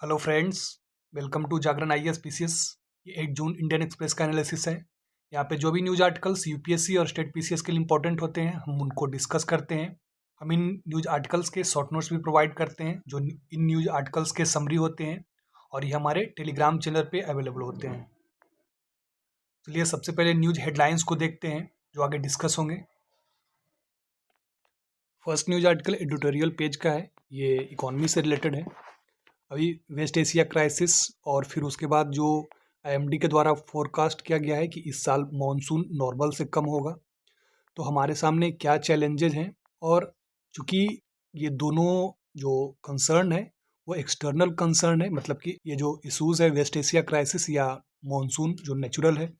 Hello friends, welcome to Jagran IAS PCS. ये 8 जून Indian Express का एनालिसिस है। यहाँ पे जो भी न्यूज़ आर्टिकल्स यूपीएससी और स्टेट पीसीएस के लिए इंपॉर्टेंट होते हैं, हम उनको डिस्कस करते हैं। हम इन न्यूज़ आर्टिकल्स के शॉर्ट नोट्स भी प्रोवाइड करते हैं, जो इन न्यूज़ आर्टिकल्स के समरी होते हैं, और ये हमारे टेलीग्राम चैनल पे अवेलेबल होते हैं। चलिए सबसे पहले न्यूज़ हेडलाइंस को देखते हैं, जो आगे डिस्कस होंगे। First news article editorial page का है, ये इकोनॉमी से रिलेटेड है। अभी वेस्ट एशिया क्राइसिस और फिर उसके बाद जो आईएमडी के द्वारा फोरकास्ट किया गया है कि इस साल मॉनसून नॉर्मल से कम होगा, तो हमारे सामने क्या चैलेंजेस हैं। और चूंकि ये दोनों जो कंसर्न है वो एक्सटर्नल कंसर्न है, मतलब कि ये जो इश्यूज है वेस्ट एशिया क्राइसिस या मॉनसून जो नेचुरल है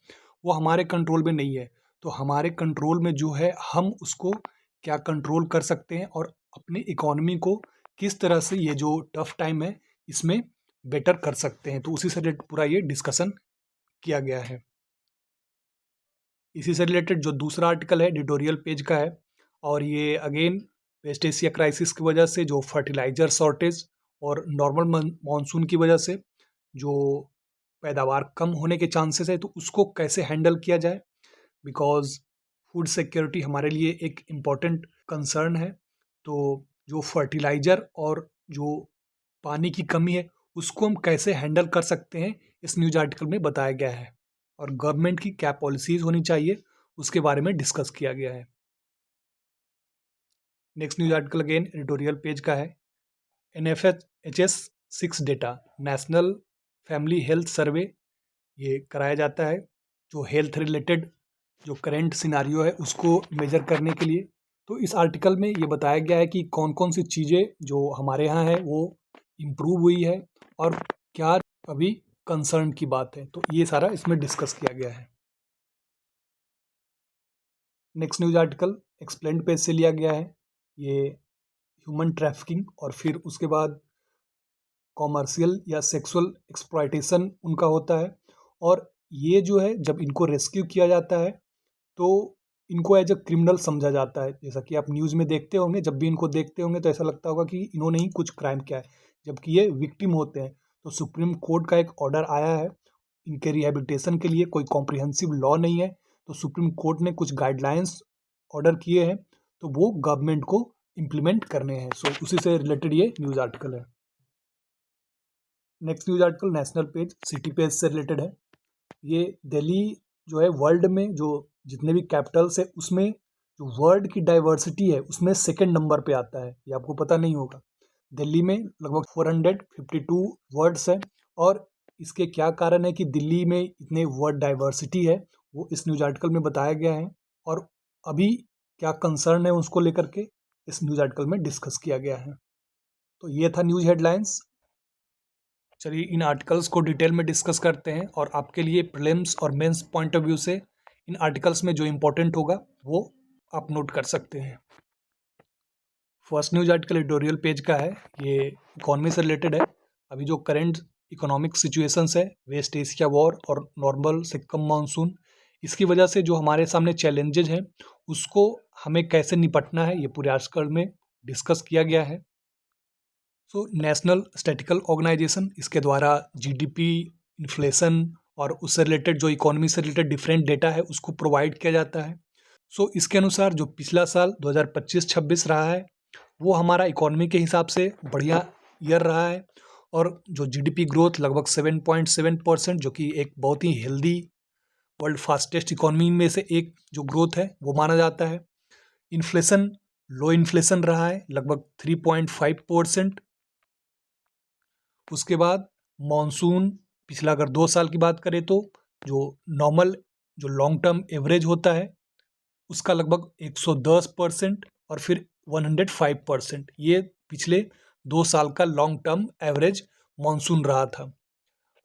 वो हमारे कंट्रोल में नहीं है। तो हमारे कंट्रोल में जो है हम उसको क्या कंट्रोल कर सकते हैं और अपनी इकोनॉमी को किस तरह से ये जो टफ टाइम है इसमें बेटर कर सकते हैं, तो उसी से रिलेटेड पूरा ये डिस्कशन किया गया है। इसी से रिलेटेड जो दूसरा आर्टिकल है एडिटोरियल पेज का है, और ये अगेन वेस्ट एशिया क्राइसिस की वजह से जो फर्टिलाइजर शॉर्टेज और नॉर्मल मॉनसून की वजह से जो पैदावार कम होने के चांसेस है, तो उसको कैसे हैंडल किया जाए, बिकॉज फूड सिक्योरिटी हमारे लिए एक इम्पॉर्टेंट कंसर्न है। तो जो फर्टिलाइजर और जो पानी की कमी है उसको हम कैसे हैंडल कर सकते हैं, इस न्यूज आर्टिकल में बताया गया है, और गवर्नमेंट की क्या पॉलिसीज होनी चाहिए उसके बारे में डिस्कस किया गया है। Next news article again editorial page का है। NFHS 6 data national family health survey ये कराया जाता है, जो हेल्थ रिलेटेड जो करेंट सिनारियो है उसको मेजर करने के लिए। तो इस आर्टिकल में ये बताया गया है कि कौन कौन सी चीज़ें जो हमारे यहाँ है वो इम्प्रूव हुई है और क्या अभी कंसर्न की बात है, तो ये सारा इसमें डिस्कस किया गया है। Next news article explained page से लिया गया है। ये ह्यूमन ट्रैफिकिंग और फिर उसके बाद कॉमर्शियल या सेक्सुअल एक्सप्लॉयटेशन उनका होता है, और ये जो है जब इनको रेस्क्यू किया जाता है तो इनको एज अ क्रिमिनल समझा जाता है। जैसा कि आप न्यूज़ में देखते होंगे, जब भी इनको देखते होंगे तो ऐसा लगता होगा कि इन्होंने ही कुछ क्राइम किया है, जबकि ये विक्टिम होते हैं। तो सुप्रीम कोर्ट का एक ऑर्डर आया है इनके रिहेबिलिटेशन के लिए, कोई कॉम्प्रिहेंसिव लॉ नहीं है, तो सुप्रीम कोर्ट ने कुछ गाइडलाइंस ऑर्डर किए हैं, तो वो गवर्नमेंट को इम्प्लीमेंट करने हैं। सो उसी से रिलेटेड ये न्यूज़ आर्टिकल है। Next news article national page city page से रिलेटेड है। ये दिल्ली जो है वर्ल्ड में जो जितने भी कैपिटल्स है उसमें जो वर्ड की डाइवर्सिटी है उसमें सेकंड नंबर पे आता है, ये आपको पता नहीं होगा। दिल्ली में लगभग 452 वर्ड्स है, और इसके क्या कारण है कि दिल्ली में इतने वर्ड डाइवर्सिटी है वो इस न्यूज आर्टिकल में बताया गया है, और अभी क्या कंसर्न है उसको लेकर के इस न्यूज आर्टिकल में डिस्कस किया गया है। तो ये था न्यूज हेडलाइंस। चलिए इन आर्टिकल्स को डिटेल में डिस्कस करते हैं, और आपके लिए प्रीलिम्स और मेंस पॉइंट ऑफ व्यू से इन आर्टिकल्स में जो इम्पोर्टेंट होगा वो आप नोट कर सकते हैं। First news article editorial page का है, ये इकोनॉमी से रिलेटेड है। अभी जो करेंट इकोनॉमिक सिचुएशंस है, वेस्ट एशिया वॉर और नॉर्मल से कम मानसून, इसकी वजह से जो हमारे सामने चैलेंजेज हैं उसको हमें कैसे निपटना है, ये पूरे आर्टिकल में डिस्कस किया गया है। सो नेशनल स्टैटिकल ऑर्गेनाइजेशन इसके द्वारा जीडीपी, इन्फ्लेशन और उससे रिलेटेड जो इकोनॉमी से रिलेटेड डिफरेंट डेटा है उसको प्रोवाइड किया जाता है। सो इसके अनुसार जो पिछला साल 2025-26 रहा है वो हमारा इकोनॉमी के हिसाब से बढ़िया ईयर रहा है, और जो जीडीपी ग्रोथ लगभग 7.7%, जो कि एक बहुत ही हेल्दी वर्ल्ड फास्टेस्ट इकोनॉमी में से एक जो ग्रोथ है वो माना जाता है। इन्फ्लेशन लो इन्फ्लेशन रहा है लगभग 3.5%। उसके बाद मॉनसून पिछला अगर 2 साल की बात करें तो जो नॉर्मल जो लॉन्ग टर्म एवरेज होता है उसका लगभग 110%, और फिर 105%, ये पिछले 2 साल का लॉन्ग टर्म एवरेज मॉनसून रहा था।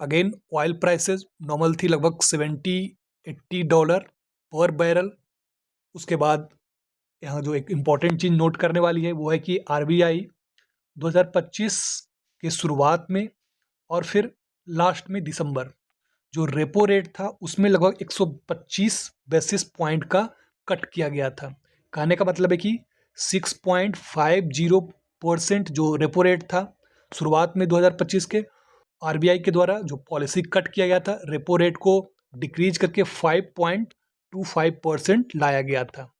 अगेन ऑयल प्राइसेस नॉर्मल थी लगभग $70-80 पर बैरल। उसके बाद यहाँ जो एक इम्पॉर्टेंट चीज़ नोट करने वाली है वो है कि आरबीआई 2025 के शुरुआत में और फिर लास्ट में दिसंबर जो रेपो रेट था उसमें लगभग 125 बेसिस पॉइंट का कट किया गया था। कहने का मतलब है कि 6.50% जो रेपो रेट था शुरुआत में 2025 के, आरबीआई के द्वारा जो पॉलिसी कट किया गया था, रेपो रेट को डिक्रीज करके 5.25% लाया गया था।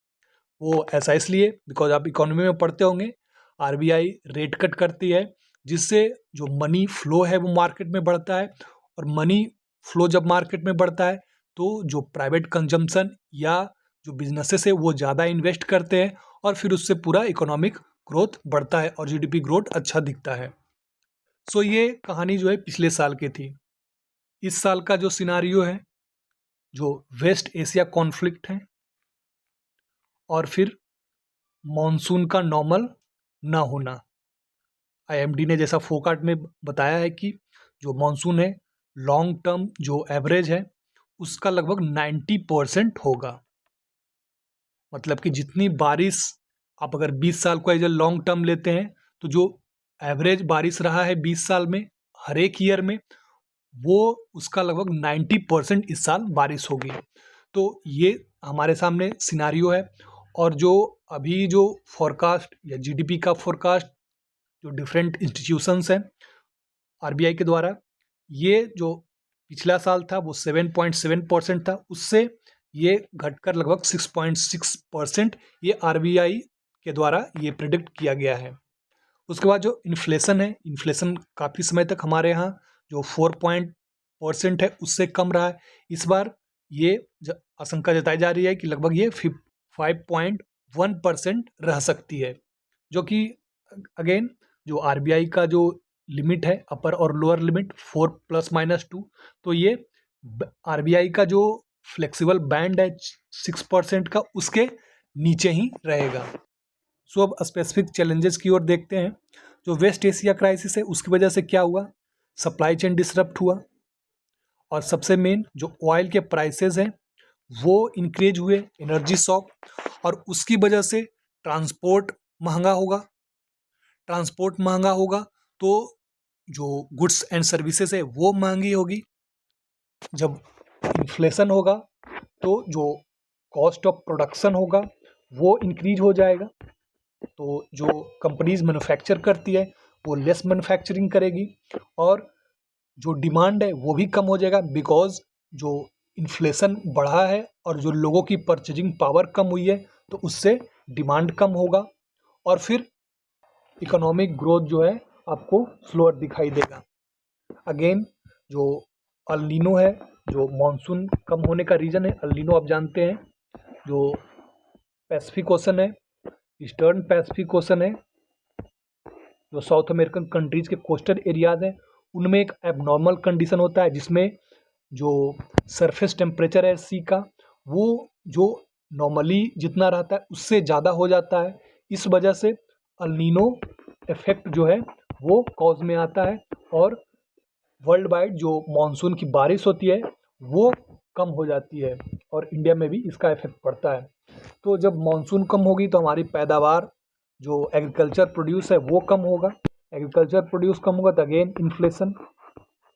वो ऐसा इसलिए बिकॉज आप इकोनॉमी में पढ़ते होंगे, आरबीआई रेट कट करती है जिससे जो मनी फ्लो है वो मार्केट में बढ़ता है, और मनी फ्लो जब मार्केट में बढ़ता है तो जो प्राइवेट कंजम्पशन या जो बिजनेसेस है वो ज़्यादा इन्वेस्ट करते हैं, और फिर उससे पूरा इकोनॉमिक ग्रोथ बढ़ता है और जीडीपी ग्रोथ अच्छा दिखता है। सो ये कहानी जो है पिछले साल की थी। इस साल का जो सिनारियो है, जो वेस्ट एशिया कॉन्फ्लिक्ट है, और फिर मॉनसून का नॉर्मल ना होना। आईएमडी ने जैसा फोकाट में बताया है कि जो मॉनसून है लॉन्ग टर्म जो एवरेज है उसका लगभग 90% होगा। मतलब कि जितनी बारिश, आप अगर 20 साल को एज ए लॉन्ग टर्म लेते हैं तो जो एवरेज बारिश रहा है 20 साल में हर एक ईयर में, वो उसका लगभग 90% इस साल बारिश होगी। तो ये हमारे सामने सिनारियो है। और जो अभी जो फोरकास्ट या जीडीपी का फोरकास्ट जो डिफरेंट इंस्टीट्यूशंस हैं आरबीआई के द्वारा, ये जो पिछला साल था वो 7.7% था, उससे ये घटकर लगभग 6.6% ये आरबीआई के द्वारा ये प्रिडिक्ट किया गया है। उसके बाद जो इन्फ्लेशन है, इन्फ्लेशन काफ़ी समय तक हमारे यहाँ जो 4% है उससे कम रहा है। इस बार ये आशंका जताई जा रही है कि लगभग ये 5.1% रह सकती है, जो कि अगेन जो आरबीआई का जो लिमिट है अपर और लोअर लिमिट 4 ± 2, तो ये आरबीआई का जो फ्लेक्सिबल बैंड है 6% का उसके नीचे ही रहेगा। सो अब स्पेसिफिक चैलेंजेस की ओर देखते हैं। जो वेस्ट एशिया क्राइसिस है उसकी वजह से क्या हुआ, सप्लाई चेन डिसरप्ट हुआ, और सबसे मेन जो ऑयल के प्राइसेस हैं वो इंक्रीज हुए, एनर्जी शॉक, और उसकी वजह से ट्रांसपोर्ट महंगा होगा। ट्रांसपोर्ट महंगा होगा तो जो गुड्स एंड सर्विसेज है वो महंगी होगी। जब इन्फ्लेशन होगा तो जो कॉस्ट ऑफ प्रोडक्शन होगा वो इंक्रीज हो जाएगा। तो जो कंपनीज मैन्युफैक्चर करती है वो लेस मैन्युफैक्चरिंग करेगी, और जो डिमांड है वो भी कम हो जाएगा बिकॉज जो इन्फ्लेशन बढ़ा है और जो लोगों की परचेजिंग पावर कम हुई है तो उससे डिमांड कम होगा, और फिर इकोनॉमिक ग्रोथ जो है आपको स्लोअर दिखाई देगा। अगेन जो अल नीनो है, जो मानसून कम होने का रीज़न है, अल नीनो आप जानते हैं जो पैसिफिक ओशन है, ईस्टर्न पैसिफिक ओशन है, जो साउथ अमेरिकन कंट्रीज़ के कोस्टल एरियाज़ हैं उनमें एक एबनॉर्मल कंडीशन होता है जिसमें जो सरफेस टेम्परेचर है सी का वो जो नॉर्मली जितना रहता है उससे ज़्यादा हो जाता है। इस वजह से अल नीनो इफेक्ट जो है वो कॉज में आता है, और वर्ल्ड वाइड जो मानसून की बारिश होती है वो कम हो जाती है, और इंडिया में भी इसका इफेक्ट पड़ता है। तो जब मानसून कम होगी तो हमारी पैदावार जो एग्रीकल्चर प्रोड्यूस है वो कम होगा, एग्रीकल्चर प्रोड्यूस कम होगा तो अगेन इन्फ्लेशन,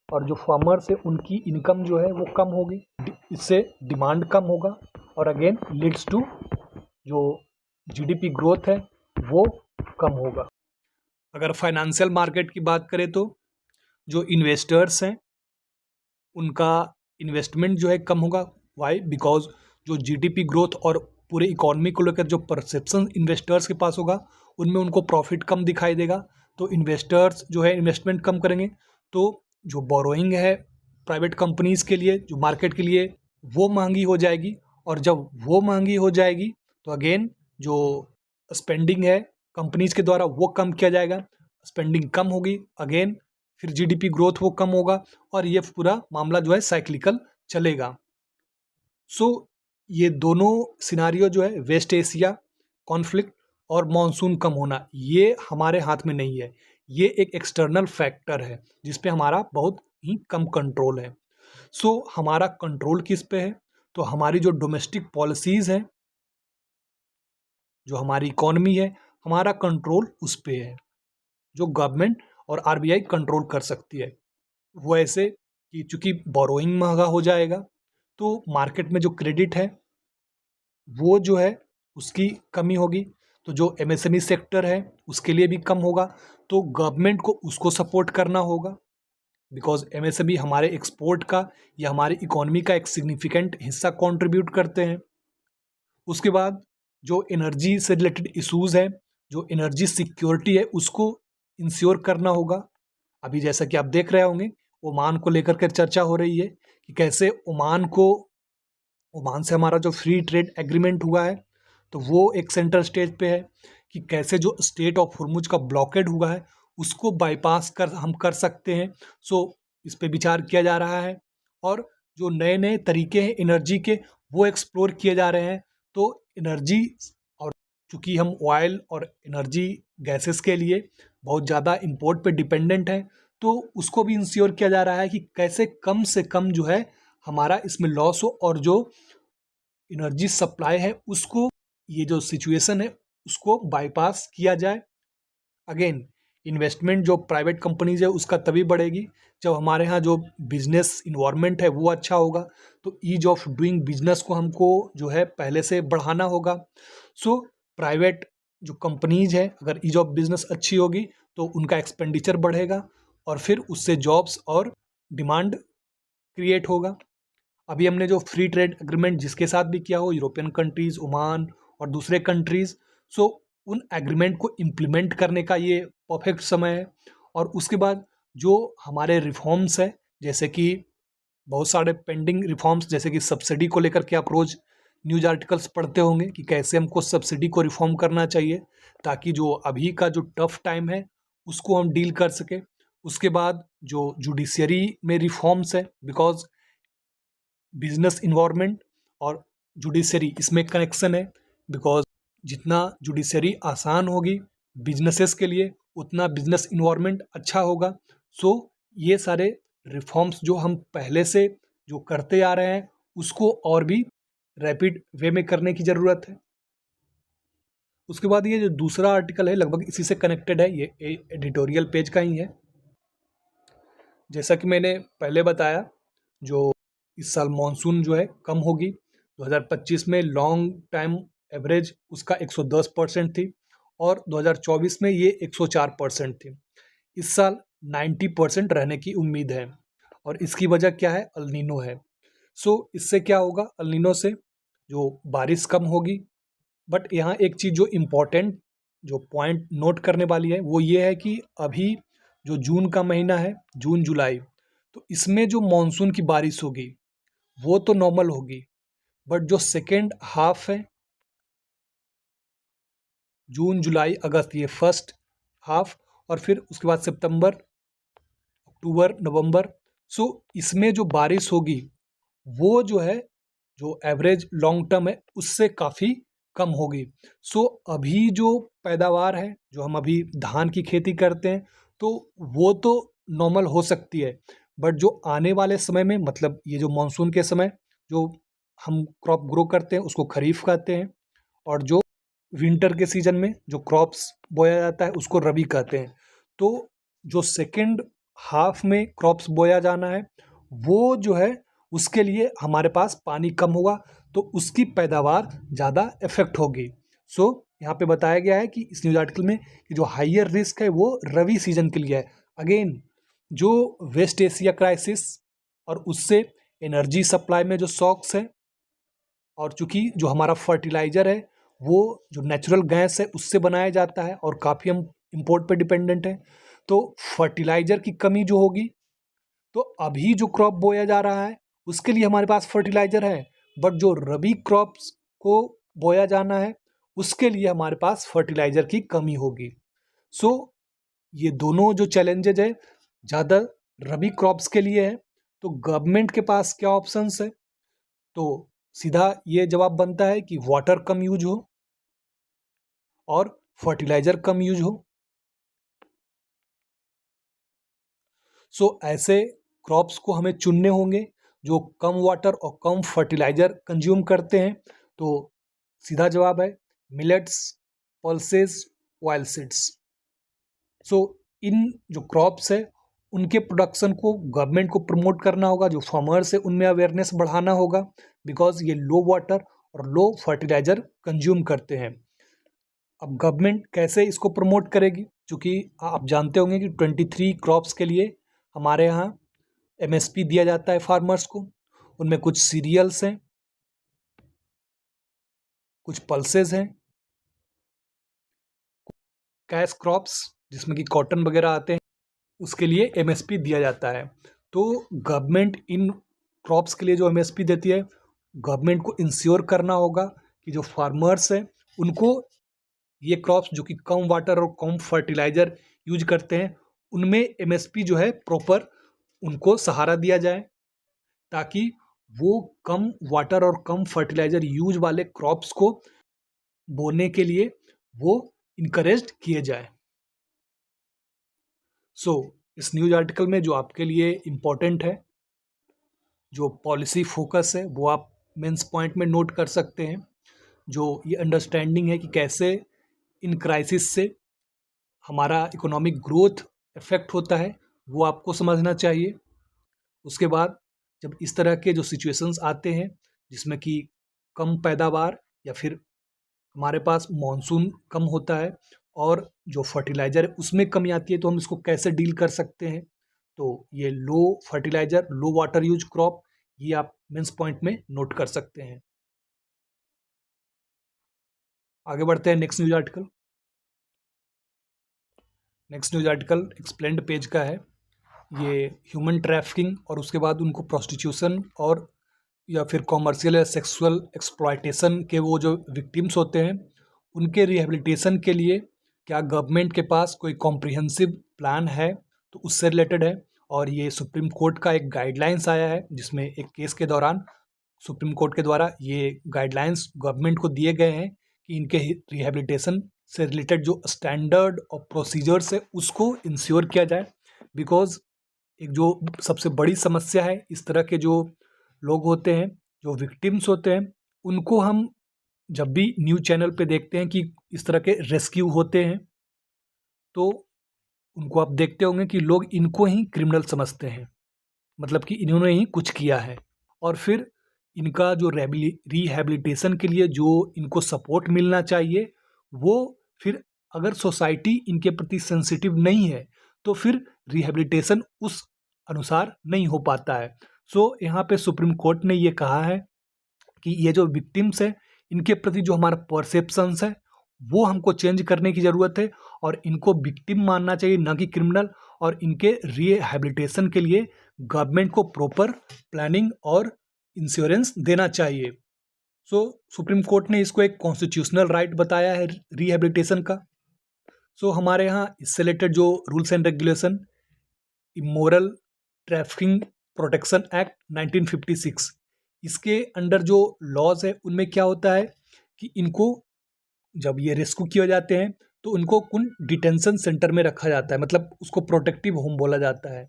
और जो फार्मर्स है उनकी इनकम जो है वो कम होगी, इससे डिमांड कम होगा, और अगेन लीड्स टू जो जीडीपी ग्रोथ है वो कम होगा। अगर फाइनेंशियल मार्केट की बात करें तो जो इन्वेस्टर्स हैं उनका इन्वेस्टमेंट जो है कम होगा। वाई? बिकॉज जो जीडीपी ग्रोथ और पूरे इकोनॉमी को लेकर जो परसेप्शन इन्वेस्टर्स के पास होगा उनमें उनको प्रॉफिट कम दिखाई देगा, तो इन्वेस्टर्स जो है इन्वेस्टमेंट कम करेंगे, तो जो बोरोइंग है प्राइवेट कंपनीज़ के लिए, जो मार्केट के लिए, वो महंगी हो जाएगी, और जब वो महंगी हो जाएगी तो अगेन जो स्पेंडिंग है कंपनीज़ के द्वारा वो कम किया जाएगा, स्पेंडिंग कम होगी, अगेन फिर जीडीपी ग्रोथ वो कम होगा, और ये पूरा मामला जो है साइक्लिकल चलेगा। सो ये दोनों सिनारियो जो है वेस्ट एशिया कॉन्फ्लिक्ट और मॉनसून कम होना, ये हमारे हाथ में नहीं है, ये एक एक्सटर्नल फैक्टर है जिस पे हमारा बहुत ही कम कंट्रोल है। सो हमारा कंट्रोल किस पे है? तो हमारी जो डोमेस्टिक पॉलिसीज़ हैं, जो हमारी इकोनॉमी है, हमारा कंट्रोल उस पे है, जो गवर्नमेंट और आरबीआई कंट्रोल कर सकती है। वो ऐसे कि चूँकि बोरोइंग महंगा हो जाएगा तो मार्केट में जो क्रेडिट है वो जो है उसकी कमी होगी, तो जो एमएसएमई सेक्टर है उसके लिए भी कम होगा, तो गवर्नमेंट को उसको सपोर्ट करना होगा। बिकॉज एमएसएमई हमारे एक्सपोर्ट का या हमारी इकोनॉमी का एक सिग्निफिकेंट हिस्सा कंट्रीब्यूट करते हैं। उसके बाद जो एनर्जी से रिलेटेड इश्यूज़ है, जो एनर्जी सिक्योरिटी है, उसको इंश्योर करना होगा। अभी जैसा कि आप देख रहे होंगे, ओमान को लेकर के चर्चा हो रही है कि कैसे ओमान से हमारा जो फ्री ट्रेड एग्रीमेंट हुआ है, तो वो एक सेंटर स्टेज पे है कि कैसे जो स्टेट ऑफ हुर्मुज का ब्लॉकेड हुआ है उसको बाईपास कर हम कर सकते हैं। सो इस पे विचार किया जा रहा है और जो नए नए तरीके हैं एनर्जी के, वो एक्सप्लोर किए जा रहे हैं। तो एनर्जी, और चूँकि हम ऑयल और एनर्जी गैसेस के लिए बहुत ज़्यादा इम्पोर्ट पे डिपेंडेंट हैं, तो उसको भी इंश्योर किया जा रहा है कि कैसे कम से कम जो है हमारा इसमें लॉस हो और जो एनर्जी सप्लाई है उसको, ये जो सिचुएशन है उसको बाईपास किया जाए। अगेन, इन्वेस्टमेंट जो प्राइवेट कंपनीज है उसका तभी बढ़ेगी जब हमारे यहाँ जो बिजनेस इन्वायरमेंट है वो अच्छा होगा। तो ईज ऑफ डूइंग बिजनेस को हमको जो है पहले से बढ़ाना होगा। सो प्राइवेट जो कंपनीज है, अगर ईज ऑफ बिजनेस अच्छी होगी तो उनका एक्सपेंडिचर बढ़ेगा और फिर उससे जॉब्स और डिमांड क्रिएट होगा। अभी हमने जो फ्री ट्रेड एग्रीमेंट जिसके साथ भी किया हो, यूरोपियन कंट्रीज़, ओमान और दूसरे कंट्रीज़, सो उन एग्रीमेंट को इम्प्लीमेंट करने का ये परफेक्ट समय है। और उसके बाद जो हमारे रिफॉर्म्स है, जैसे कि बहुत सारे पेंडिंग रिफॉर्म्स, जैसे कि सब्सिडी को लेकर के आप रोज़ न्यूज़ आर्टिकल्स पढ़ते होंगे कि कैसे हमको सब्सिडी को रिफॉर्म करना चाहिए ताकि जो अभी का जो टफ टाइम है उसको हम डील कर सकें। उसके बाद जो जुडिशरी में रिफॉर्म्स है, बिकॉज बिजनेस इन्वायरमेंट और जुडिशरी इसमें कनेक्शन है। बिकॉज जितना जुडिशरी आसान होगी बिजनेसेस के लिए, उतना बिजनेस इन्वायरमेंट अच्छा होगा। सो ये सारे रिफॉर्म्स जो हम पहले से जो करते आ रहे हैं उसको और भी रैपिड वे में करने की ज़रूरत है। उसके बाद ये जो दूसरा आर्टिकल है लगभग इसी से कनेक्टेड है, ये एडिटोरियल पेज का ही है। जैसा कि मैंने पहले बताया, जो इस साल मानसून जो है कम होगी। 2025 में लॉन्ग टाइम एवरेज उसका 110% थी और 2024 में ये 104% थी। इस साल 90% रहने की उम्मीद है और इसकी वजह क्या है? अल नीनो है। सो इससे क्या होगा? अल नीनो से जो बारिश कम होगी। बट यहाँ एक चीज़ जो इम्पोर्टेंट, जो पॉइंट नोट करने वाली है वो ये है कि अभी जो जून का महीना है, जून जुलाई, तो इसमें जो मानसून की बारिश होगी वो तो नॉर्मल होगी, बट जो सेकेंड हाफ है, जून जुलाई अगस्त, ये फर्स्ट हाफ, और फिर उसके बाद सितंबर अक्टूबर नवंबर, सो इसमें जो बारिश होगी वो जो है, जो एवरेज लॉन्ग टर्म है उससे काफ़ी कम होगी। सो अभी जो पैदावार है, जो हम अभी धान की खेती करते हैं, तो वो तो नॉर्मल हो सकती है, बट जो आने वाले समय में, मतलब ये जो मानसून के समय जो हम क्रॉप ग्रो करते हैं उसको खरीफ कहते हैं, और जो विंटर के सीजन में जो क्रॉप्स बोया जाता है उसको रबी कहते हैं। तो जो सेकेंड हाफ में क्रॉप्स बोया जाना है वो जो है उसके लिए हमारे पास पानी कम होगा, तो उसकी पैदावार ज़्यादा इफेक्ट होगी। सो यहाँ पे बताया गया है कि इस न्यूज़ आर्टिकल में कि जो हाइयर रिस्क है वो रबी सीजन के लिए है। अगेन, जो वेस्ट एशिया क्राइसिस और उससे एनर्जी सप्लाई में जो शॉक्स है, और चूँकि जो हमारा फर्टिलाइज़र है वो जो नेचुरल गैस है उससे बनाया जाता है और काफ़ी हम इम्पोर्ट पे डिपेंडेंट हैं, तो फर्टिलाइज़र की कमी जो होगी, तो अभी जो क्रॉप बोया जा रहा है उसके लिए हमारे पास फर्टिलाइज़र है, बट जो रबी क्रॉप्स को बोया जाना है उसके लिए हमारे पास फर्टिलाइज़र की कमी होगी। सो ये दोनों जो चैलेंजेज है ज़्यादा रबी क्रॉप्स के लिए है। तो गवर्नमेंट के पास क्या ऑप्शंस है? तो सीधा ये जवाब बनता है कि वाटर कम यूज हो और फर्टिलाइज़र कम यूज हो। सो ऐसे क्रॉप्स को हमें चुनने होंगे जो कम वाटर और कम फर्टिलाइज़र कंज्यूम करते हैं। तो सीधा जवाब है मिलेट्स, पल्सेस, ऑयल सीड्स। सो इन जो क्रॉप्स है उनके प्रोडक्शन को गवर्नमेंट को प्रमोट करना होगा, जो फार्मर्स है उनमें अवेयरनेस बढ़ाना होगा, बिकॉज ये लो वाटर और लो फर्टिलाइज़र कंज्यूम करते हैं। अब गवर्नमेंट कैसे इसको प्रमोट करेगी? क्योंकि आप जानते होंगे कि 23 क्रॉप्स के लिए हमारे यहाँ एमएसपी दिया जाता है फार्मर्स को। उनमें कुछ सीरियल्स हैं, कुछ पल्सेस हैं, कैश क्रॉप्स जिसमें कि कॉटन वगैरह आते हैं, उसके लिए एमएसपी दिया जाता है। तो गवर्नमेंट इन क्रॉप्स के लिए जो एमएसपी देती है, गवर्नमेंट को इंश्योर करना होगा कि जो फार्मर्स हैं उनको ये क्रॉप्स जो कि कम वाटर और कम फर्टिलाइजर यूज करते हैं, उनमें एमएसपी जो है प्रॉपर उनको सहारा दिया जाए, ताकि वो कम वाटर और कम फर्टिलाइजर यूज वाले क्रॉप्स को बोने के लिए वो इनकरेज्ड किए जाए। इस न्यूज आर्टिकल में जो आपके लिए इम्पोर्टेंट है, जो पॉलिसी फोकस है, वो आप मेंस पॉइंट में नोट कर सकते हैं। जो ये अंडरस्टैंडिंग है कि कैसे इन क्राइसिस से हमारा इकोनॉमिक ग्रोथ इफेक्ट होता है, वो आपको समझना चाहिए। उसके बाद जब इस तरह के जो सिचुएशंस आते हैं जिसमें कि कम पैदावार या फिर हमारे पास मॉनसून कम होता है और जो फर्टिलाइज़र है उसमें कमी आती है, तो हम इसको कैसे डील कर सकते हैं। तो ये लो फर्टिलाइज़र, लो वाटर यूज क्रॉप, ये आप मेंस पॉइंट में नोट कर सकते हैं। आगे बढ़ते हैं next news article. Next news article explained page का है। ये ह्यूमन ट्रैफिकिंग और उसके बाद उनको प्रोस्टिट्यूशन और या फिर कॉमर्शियल या सेक्सुअल एक्सप्लॉयटेशन के वो जो विक्टिम्स होते हैं, उनके रिहेबिलिटेशन के लिए क्या गवर्नमेंट के पास कोई कॉम्प्रिहेंसिव प्लान है, तो उससे रिलेटेड है। और ये सुप्रीम कोर्ट का एक गाइडलाइंस आया है जिसमें एक केस के दौरान सुप्रीम कोर्ट के द्वारा ये गाइडलाइंस गवर्नमेंट को दिए गए हैं कि इनके रिहेबिलिटेशन से रिलेटेड जो स्टैंडर्ड और प्रोसीजर्स है उसको इंश्योर किया जाए। बिकॉज एक जो सबसे बड़ी समस्या है, इस तरह के जो लोग होते हैं, जो विक्टिम्स होते हैं, उनको हम जब भी न्यूज़ चैनल पे देखते हैं कि इस तरह के रेस्क्यू होते हैं, तो उनको आप देखते होंगे कि लोग इनको ही क्रिमिनल समझते हैं, मतलब कि इन्होंने ही कुछ किया है। और फिर इनका जो रिहैबिलिटेशन के लिए जो इनको सपोर्ट मिलना चाहिए, वो फिर अगर सोसाइटी इनके प्रति सेंसिटिव नहीं है, तो फिर रिहैबिलिटेशन उस अनुसार नहीं हो पाता है। यहाँ पे सुप्रीम कोर्ट ने ये कहा है कि ये जो विक्टिम्स है, इनके प्रति जो हमारा परसेप्शंस है वो हमको चेंज करने की ज़रूरत है और इनको विक्टिम मानना चाहिए, ना कि क्रिमिनल। और इनके रिहैबिलिटेशन के लिए गवर्नमेंट को प्रॉपर प्लानिंग और इंश्योरेंस देना चाहिए। सुप्रीम कोर्ट ने इसको एक कॉन्स्टिट्यूशनल राइट बताया है रिहैबिलिटेशन का। हमारे यहाँ इससे रिलेटेड जो rules and regulation, immoral trafficking protection act 1956, इसके अंडर जो लॉज है उनमें क्या होता है कि इनको जब ये रेस्क्यू किए जाते हैं तो उनको कुछ डिटेंशन सेंटर में रखा जाता है, मतलब उसको प्रोटेक्टिव होम बोला जाता है।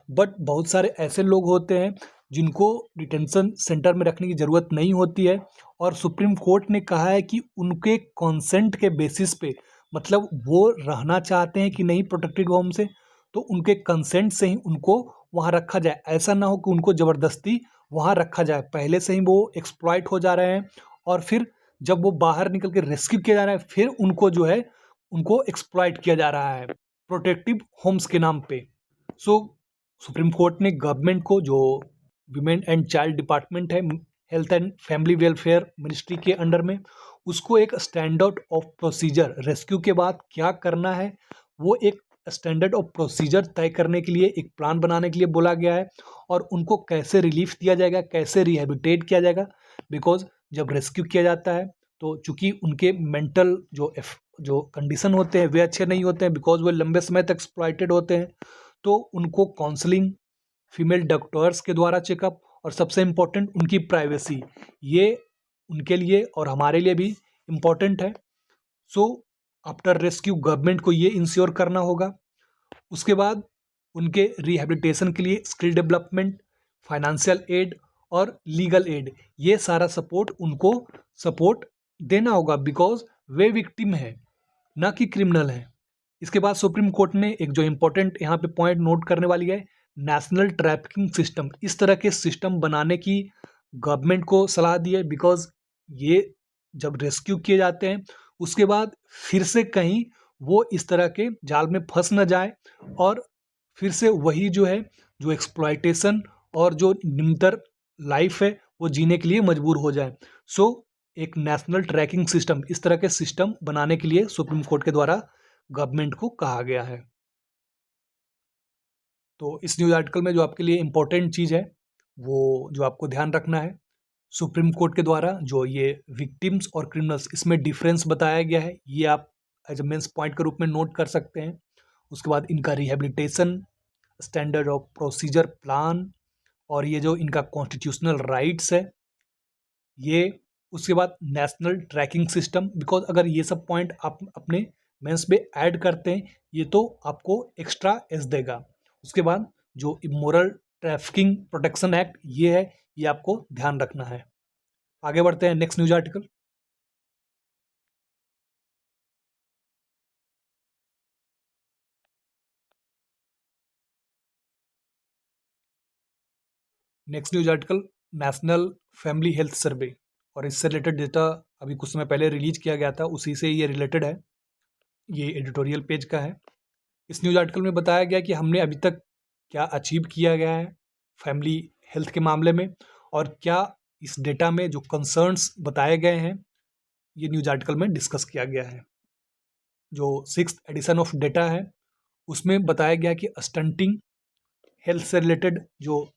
बट बहुत सारे ऐसे लोग होते हैं जिनको डिटेंशन सेंटर में रखने की ज़रूरत नहीं होती है, और सुप्रीम कोर्ट ने कहा है कि उनके कंसेंट के बेसिस पे, मतलब वो रहना चाहते हैं कि नहीं प्रोटेक्टेड होम से, तो उनके कंसेंट से ही उनको वहाँ रखा जाए। ऐसा ना हो कि उनको ज़बरदस्ती वहाँ रखा जाए, पहले से ही वो एक्सप्लॉइट हो जा रहे हैं और फिर जब वो बाहर निकल के रेस्क्यू किया जा रहा है फिर उनको जो है उनको एक्सप्लॉइट किया जा रहा है प्रोटेक्टिव होम्स के नाम पे। सुप्रीम कोर्ट ने गवर्नमेंट को, जो विमेन एंड चाइल्ड डिपार्टमेंट है health and family welfare ministry के अंडर में, उसको एक स्टैंडर्ड ऑफ प्रोसीजर, रेस्क्यू के बाद क्या करना है वो एक स्टैंडर्ड ऑफ प्रोसीजर तय करने के लिए एक प्लान बनाने के लिए बोला गया है। और उनको कैसे रिलीफ दिया जाएगा, कैसे रिहेबिलिटेट किया जाएगा। बिकॉज जब रेस्क्यू किया जाता है तो चूंकि उनके मेंटल जो कंडीशन होते हैं वे अच्छे नहीं होते हैं, बिकॉज वो लंबे समय तक एक्सप्लॉइटेड होते हैं, तो उनको काउंसलिंग, फीमेल डॉक्टर्स के द्वारा चेकअप, और सबसे इम्पोर्टेंट उनकी प्राइवेसी, ये उनके लिए और हमारे लिए भी इम्पोर्टेंट है। आफ्टर रेस्क्यू गवर्नमेंट को ये इंश्योर करना होगा। उसके बाद उनके रिहैबिलिटेशन के लिए स्किल डेवलपमेंट, फाइनेंशियल एड और लीगल एड, ये सारा सपोर्ट उनको सपोर्ट देना होगा, बिकॉज वे विक्टिम है, ना कि क्रिमिनल है। इसके बाद सुप्रीम कोर्ट ने एक जो इम्पोर्टेंट यहाँ पे पॉइंट नोट करने वाली है, नेशनल ट्रैफिकिंग सिस्टम, इस तरह के सिस्टम बनाने की गवर्नमेंट को सलाह दी है। बिकॉज ये जब रेस्क्यू किए जाते हैं उसके बाद फिर से कहीं वो इस तरह के जाल में फंस न जाए और फिर से वही जो है जो एक्सप्लॉयटेशन और जो निरंतर लाइफ है वो जीने के लिए मजबूर हो जाए। सो एक नेशनल ट्रैकिंग सिस्टम, इस तरह के सिस्टम बनाने के लिए सुप्रीम कोर्ट के द्वारा गवर्नमेंट को कहा गया है। तो इस न्यूज़ आर्टिकल में जो आपके लिए इम्पोर्टेंट चीज़ है वो जो आपको ध्यान रखना है, सुप्रीम कोर्ट के द्वारा जो ये विक्टिम्स और क्रिमिनल्स, इसमें डिफरेंस बताया गया है, ये आप एज अ मेंस पॉइंट के रूप में नोट कर सकते हैं। उसके बाद इनका rehabilitation, standard of procedure plan, और ये जो इनका कॉन्स्टिट्यूशनल राइट्स है ये। उसके बाद नेशनल ट्रैकिंग सिस्टम, बिकॉज अगर ये सब पॉइंट आप अपने मेंस में ऐड करते हैं ये तो आपको एक्स्ट्रा एज देगा। उसके बाद जो इमोरल ट्रैफिकिंग प्रोटेक्शन एक्ट ये है, ये आपको ध्यान रखना है। आगे बढ़ते हैं next news article. Next news article national family health survey, और इससे रिलेटेड डेटा अभी कुछ समय पहले रिलीज किया गया था, उसी से ये रिलेटेड है। ये एडिटोरियल पेज का है। इस न्यूज आर्टिकल में बताया गया कि हमने अभी तक क्या अचीव किया गया है फैमिली हेल्थ के मामले में, और क्या इस डेटा में जो कंसर्न्स बताए गए हैं ये न्यूज आर्टिकल में डिस्कस किया गया है। जो 6th एडिशन ऑफ डेटा है उसमें बताया गया कि स्टंटिंग हेल्थ से रिलेटेड जो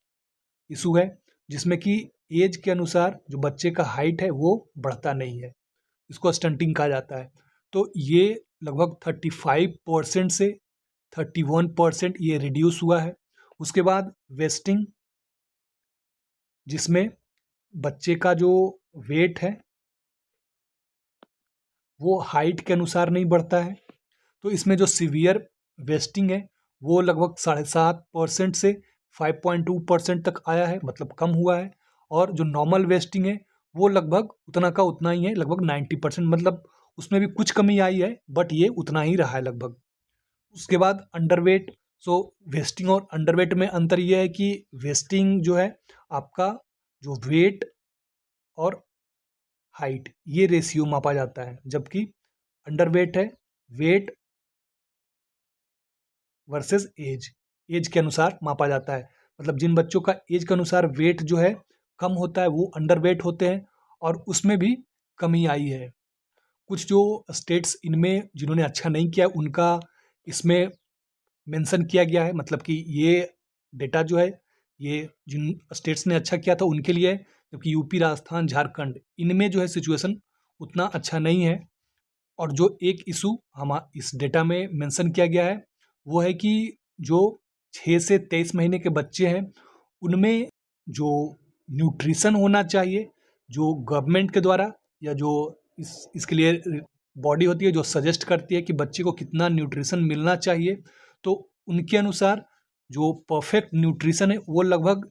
इशू है, जिसमें कि एज के अनुसार जो बच्चे का हाइट है वो बढ़ता नहीं है, इसको स्टंटिंग कहा जाता है। तो ये लगभग 35% से 31% ये रिड्यूस हुआ है। उसके बाद वेस्टिंग, जिसमें बच्चे का जो वेट है वो हाइट के अनुसार नहीं बढ़ता है, तो इसमें जो सीवियर वेस्टिंग है वो लगभग 7.5% से 5.2% तक आया है, मतलब कम हुआ है। और जो नॉर्मल वेस्टिंग है वो लगभग उतना का उतना ही है, लगभग 90%, मतलब उसमें भी कुछ कमी आई है बट ये उतना ही रहा है लगभग। उसके बाद अंडरवेट। सो वेस्टिंग और अंडरवेट में अंतर ये है कि वेस्टिंग जो है आपका जो वेट और हाइट ये रेशियो मापा जाता है, जबकि अंडरवेट है वेट वर्सेस एज, एज के अनुसार मापा जाता है। मतलब जिन बच्चों का एज के अनुसार वेट जो है कम होता है वो अंडरवेट होते हैं, और उसमें भी कमी आई है। कुछ जो स्टेट्स इनमें जिन्होंने अच्छा नहीं किया उनका इसमें मेंशन किया गया है, मतलब कि ये डेटा जो है ये जिन स्टेट्स ने अच्छा किया था उनके लिए है, जबकि यूपी, राजस्थान, झारखंड इनमें जो है सिचुएशन उतना अच्छा नहीं है। और जो एक इशू हम इस डेटा में मेंशन किया गया है वो है कि जो 6 से 23 महीने के बच्चे हैं उनमें जो न्यूट्रिशन होना चाहिए, जो गवर्नमेंट के द्वारा या जो इसके लिए बॉडी होती है जो सजेस्ट करती है कि बच्चे को कितना न्यूट्रिशन मिलना चाहिए, तो उनके अनुसार जो परफेक्ट न्यूट्रिशन है वो लगभग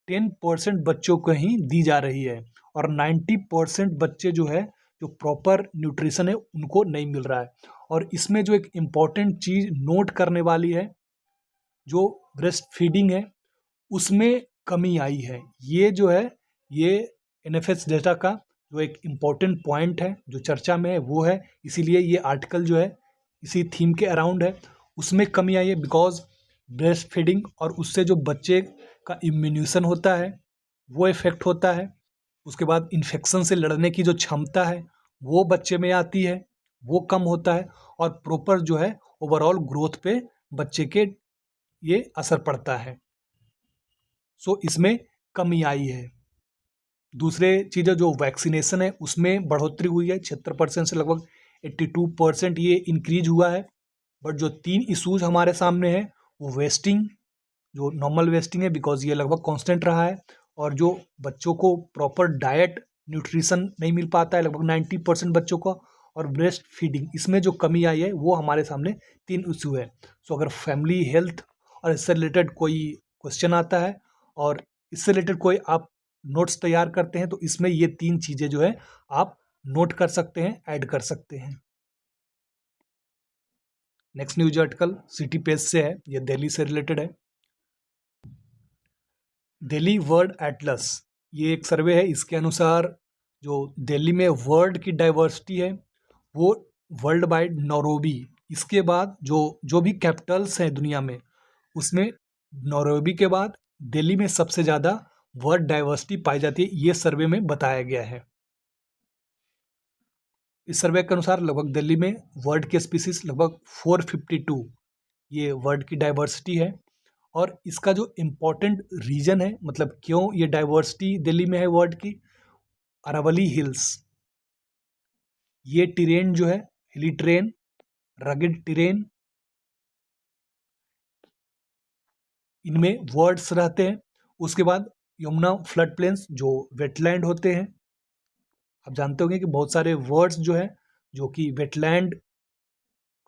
10% बच्चों को ही दी जा रही है, और 90% बच्चे जो है जो प्रॉपर न्यूट्रिशन है उनको नहीं मिल रहा है। और इसमें जो एक इम्पॉर्टेंट चीज़ नोट करने वाली है, जो ब्रेस्ट फीडिंग है उसमें कमी आई है। ये जो है ये एनएफएस डेटा का जो एक इम्पॉर्टेंट पॉइंट है जो चर्चा में है वो है, इसीलिए ये आर्टिकल जो है इसी थीम के अराउंड है। उसमें कमी आई है बिकॉज ब्रेस्ट फीडिंग और उससे जो बच्चे का इम्यूनेशन होता है वो इफेक्ट होता है। उसके बाद इन्फेक्शन से लड़ने की जो क्षमता है वो बच्चे में आती है, वो कम होता है, और प्रॉपर जो है ओवरऑल ग्रोथ पे बच्चे के ये असर पड़ता है। सो इसमें कमी आई है। दूसरे चीज़ें जो वैक्सीनेशन है उसमें बढ़ोतरी हुई है, 76% से लगभग 82% ये इंक्रीज हुआ है। बट जो 3 इशूज़ हमारे सामने हैं वो वेस्टिंग, जो नॉर्मल वेस्टिंग है बिकॉज ये लगभग कांस्टेंट रहा है, और जो बच्चों को प्रॉपर डाइट न्यूट्रिशन नहीं मिल पाता है लगभग 90% बच्चों को, और ब्रेस्ट फीडिंग इसमें जो कमी आई है वो हमारे सामने 3 इशू है। सो अगर फैमिली हेल्थ और इससे रिलेटेड कोई क्वेश्चन आता है और इससे रिलेटेड कोई आप नोट्स तैयार करते हैं तो इसमें ये 3 चीज़ें जो है आप नोट कर सकते हैं, ऐड कर सकते हैं। Next news article city page से है, ये दिल्ली से रिलेटेड है। दिल्ली वर्ड एटलस, ये एक सर्वे है, इसके अनुसार जो दिल्ली में वर्ड की डाइवर्सिटी है वो वर्ल्ड वाइड नौरोबी, इसके बाद जो जो भी कैपिटल्स हैं दुनिया में उसमें नैरोबी के बाद दिल्ली में सबसे ज़्यादा वर्ड डाइवर्सिटी पाई जाती है, ये सर्वे में बताया गया है। इस सर्वे के अनुसार लगभग दिल्ली में वर्ड के स्पीसीज लगभग 452 ये वर्ड की डाइवर्सिटी है। और इसका जो इम्पोर्टेंट रीजन है, मतलब क्यों ये डाइवर्सिटी दिल्ली में है वर्ड की, अरावली हिल्स, ये टेरेन जो है हिली टेरेन, रगेड टेरेन, इनमें वर्ड्स रहते हैं। उसके बाद यमुना फ्लड प्लेन्स जो वेटलैंड होते हैं, आप जानते होंगे कि बहुत सारे वर्ड्स जो है जो कि वेटलैंड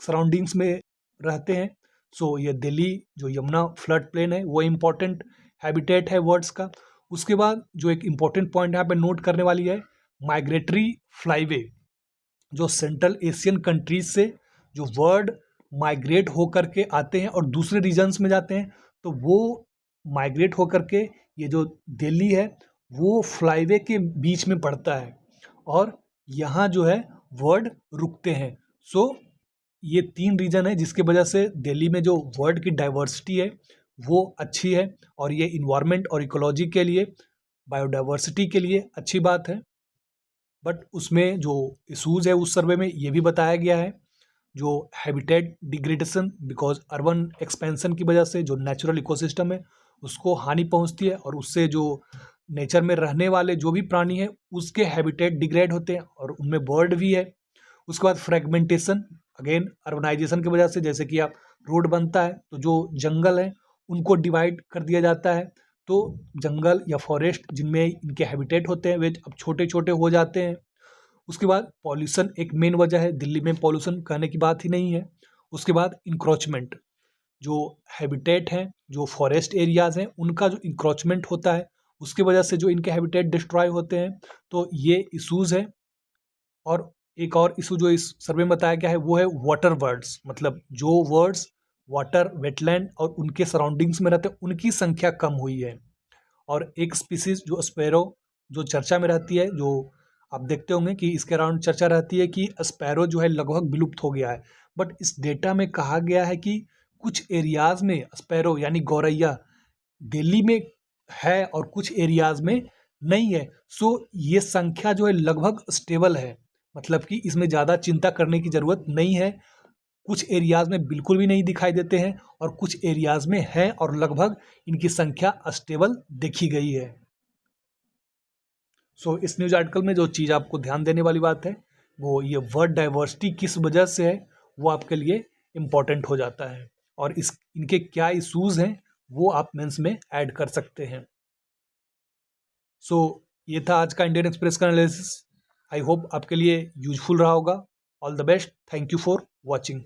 सराउंडिंग्स में रहते हैं। सो ये दिल्ली जो यमुना फ्लड प्लेन है वो इम्पोर्टेंट हैबिटेट है वर्ड्स का। उसके बाद जो एक इम्पोर्टेंट पॉइंट यहाँ पे नोट करने वाली है, माइग्रेटरी फ्लाईवे, जो सेंट्रल एशियन कंट्रीज से जो वर्ड माइग्रेट होकर के आते हैं और दूसरे रीजन्स में जाते हैं, तो वो माइग्रेट होकर के ये जो दिल्ली है वो फ्लाईवे के बीच में पड़ता है और यहाँ जो है वर्ड रुकते हैं। सो ये 3 रीज़न है जिसकी वजह से दिल्ली में जो वर्ड की डाइवर्सिटी है वो अच्छी है और ये इन्वायरमेंट और इकोलॉजी के लिए, बायोडाइवर्सिटी के लिए अच्छी बात है। बट उसमें जो इशूज़ है उस सर्वे में ये भी बताया गया है, जो habitat degradation because urban expansion की वजह से जो नेचुरल इकोसिस्टम है उसको हानि पहुंचती है और उससे जो नेचर में रहने वाले जो भी प्राणी है उसके हैबिटेट डिग्रेड होते हैं और उनमें बर्ड भी है। उसके बाद फ्रेगमेंटेशन, अगेन अर्बनाइजेशन की वजह से, जैसे कि आप रोड बनता है तो जो जंगल है उनको डिवाइड कर दिया जाता है, तो जंगल या फॉरेस्ट जिनमें इनके हैबिटेट होते हैं वे अब छोटे छोटे हो जाते हैं। उसके बाद पॉल्यूशन एक मेन वजह है, दिल्ली में पॉल्यूशन कहने की बात ही नहीं है। उसके बाद इंक्रोचमेंट, जो हैबिटेट हैं जो फॉरेस्ट एरियाज़ हैं उनका जो इंक्रोचमेंट होता है उसकी वजह से जो इनके हैबिटेट डिस्ट्रॉय होते हैं, तो ये इशूज़ है। और एक और इशू जो इस सर्वे में बताया गया है वो है वाटर वर्ड्स, मतलब जो वर्ड्स वाटर, वेटलैंड और उनके सराउंडिंग्स में रहते हैं उनकी संख्या कम हुई है। और एक स्पीसीज जो स्पैरो जो चर्चा में रहती है, जो आप देखते होंगे कि इसके अराउंड चर्चा रहती है कि स्पैरो जो है लगभग विलुप्त हो गया है, बट इस डेटा में कहा गया है कि कुछ एरियाज में स्पैरो यानी गौरैया दिल्ली में है और कुछ एरियाज में नहीं है। सो ये संख्या जो है लगभग स्टेबल है, मतलब कि इसमें ज़्यादा चिंता करने की ज़रूरत नहीं है। कुछ एरियाज में बिल्कुल भी नहीं दिखाई देते हैं और कुछ एरियाज में है और लगभग इनकी संख्या स्टेबल देखी गई है। सो इस न्यूज़ आर्टिकल में जो चीज़ आपको ध्यान देने वाली बात है वो ये वर्ड डाइवर्सिटी किस वजह से है वो आपके लिए इम्पॉर्टेंट हो जाता है और इनके क्या इशूज़ हैं वो आप मेंस में ऐड कर सकते हैं। सो ये था आज का इंडियन एक्सप्रेस का एनालिसिस। आई होप आपके लिए यूजफुल रहा होगा। All the best, thank you for watching.